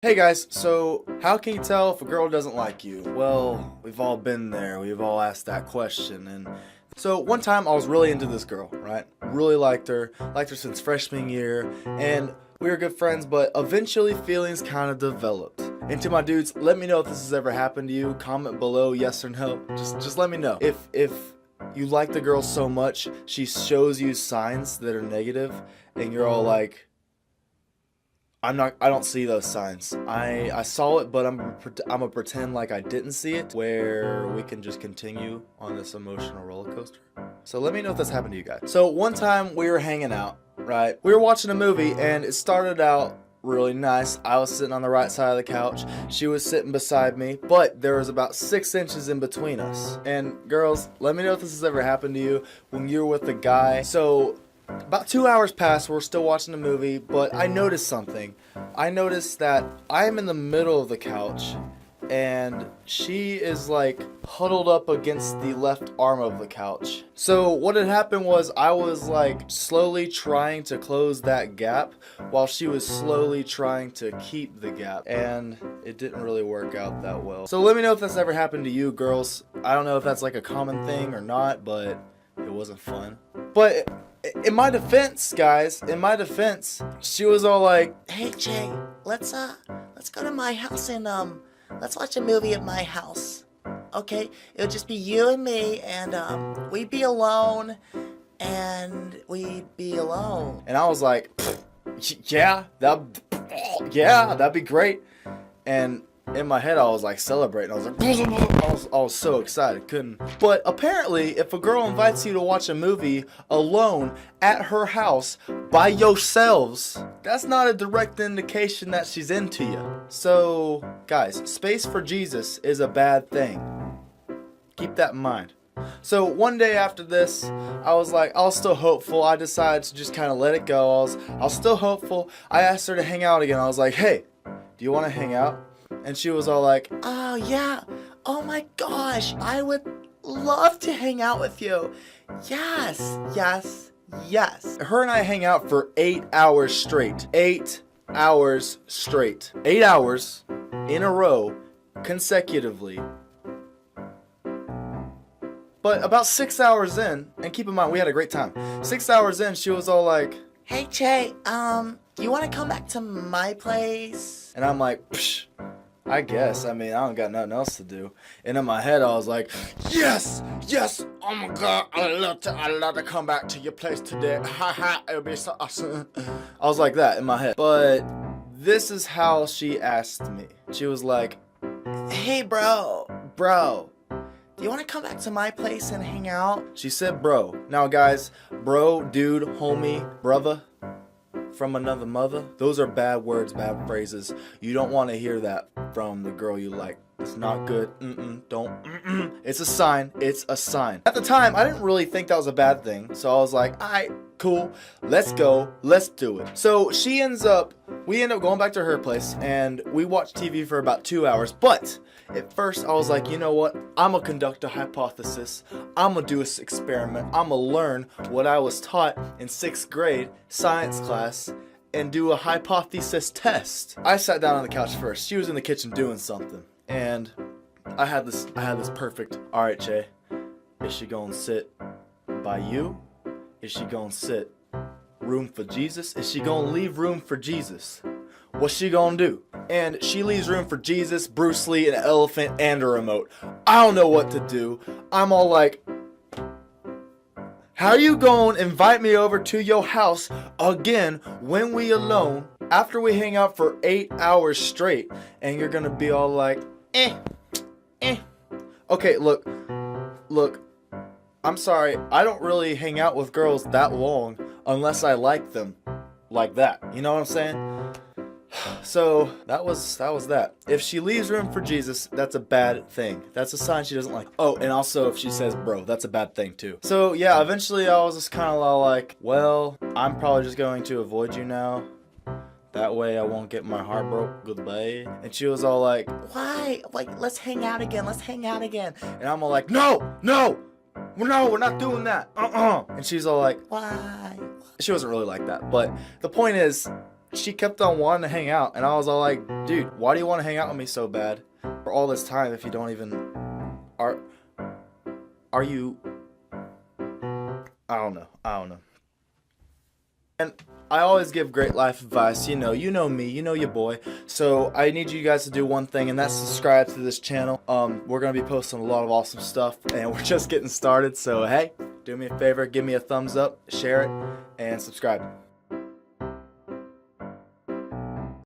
Hey guys, so how can you tell if a girl doesn't like you? Well, we've all been there. We've all asked that question. And so one time I was really into this girl, right? Really liked her since freshman year, and we were good friends, but eventually feelings kind of developed. And to my dudes, let me know if this has ever happened to you. Comment below yes or no. Just let me know. If you like the girl so much, she shows you signs that are negative, and you're all like, I don't see those signs. I saw it, but I'm gonna pretend like I didn't see it, where we can just continue on this emotional roller coaster. So let me know if this happened to you guys. So one time we were hanging out, right? We were watching a movie and it started out really nice. I was sitting on the right side of the couch. She was sitting beside me, but there was about 6 inches in between us. And girls, let me know if this has ever happened to you when you're with a guy. So about 2 hours passed, we're still watching the movie, but I noticed something. I noticed that I am in the middle of the couch, and she is like huddled up against the left arm of the couch. So what had happened was I was like slowly trying to close that gap while she was slowly trying to keep the gap, and it didn't really work out that well. So let me know if that's ever happened to you girls. I don't know if that's like a common thing or not, but it wasn't fun. But in my defense, guys, she was all like, Hey Jay, let's go to my house and let's watch a movie at my house. Okay? It'll just be you and me, and we'd be alone, and and I was like, yeah, that'd be great. And in my head, I was like celebrating. I was like, I was so excited, couldn't. But apparently, if a girl invites you to watch a movie alone at her house by yourselves, that's not a direct indication that she's into you. So, guys, space for Jesus is a bad thing. Keep that in mind. So one day after this, I was still hopeful. I decided to just kind of let it go. I was still hopeful. I asked her to hang out again. I was like, hey, do you want to hang out? And she was all like, oh yeah, oh my gosh, I would love to hang out with you. Yes. Her and I hang out for 8 hours straight. 8 hours straight. 8 hours in a row, consecutively. But about 6 hours in, and keep in mind, we had a great time. 6 hours in, she was all like, Hey Jay, you want to come back to my place? and I'm like, psh, I guess. I mean, I don't got nothing else to do. And in my head, I was like, yes, oh my God, I love to come back to your place today. Ha ha, it'll be so awesome. I was like that in my head. But this is how she asked me. She was like, Hey bro, do you want to come back to my place and hang out? she said bro. Now guys, bro, dude, homie, brother, from another mother, those are bad words, bad phrases. You don't want to hear that from the girl you like. It's not good. Don't. It's a sign. It's a sign. At the time, I didn't really think that was a bad thing. So I was like, alright, cool. Let's go. Let's do it. So we end up going back to her place, and we watched TV for about 2 hours. But at first, I was like, you know what? I'm going to conduct a hypothesis. I'm going to do this experiment. I'm going to learn what I was taught in 6th grade science class and do a hypothesis test. I sat down on the couch first. She was in the kitchen doing something. And I had this perfect, all right, Jay, is she going to sit by you? Is she going to sit room for Jesus? Is she going to leave room for Jesus? What's she going to do? And she leaves room for Jesus, Bruce Lee, an elephant, and a remote. I don't know what to do. I'm all like, how you going to invite me over to your house again when we alone after we hang out for 8 hours straight, and you're going to be all like, Okay, look, I'm sorry, I don't really hang out with girls that long unless I like them like that. You know what I'm saying? So that was that. If she leaves room for Jesus, that's a bad thing. That's a sign she doesn't like. Oh, and also if she says bro, that's a bad thing too. So yeah, eventually I was just kind of like, well, I'm probably just going to avoid you now. That way I won't get my heart broke. Goodbye. And she was all like, Why? Like, let's hang out again. and I'm all like, no, we're not doing that. And she's all like, Why? she wasn't really like that. But the point is, she kept on wanting to hang out, and I was all like, dude, why do you want to hang out with me so bad for all this time if you don't even are you I don't know. And I always give great life advice, you know me, you know your boy. So I need you guys to do one thing, and that's subscribe to this channel. We're gonna be posting a lot of awesome stuff, and we're just getting started. So hey, do me a favor, give me a thumbs up, share it, and subscribe.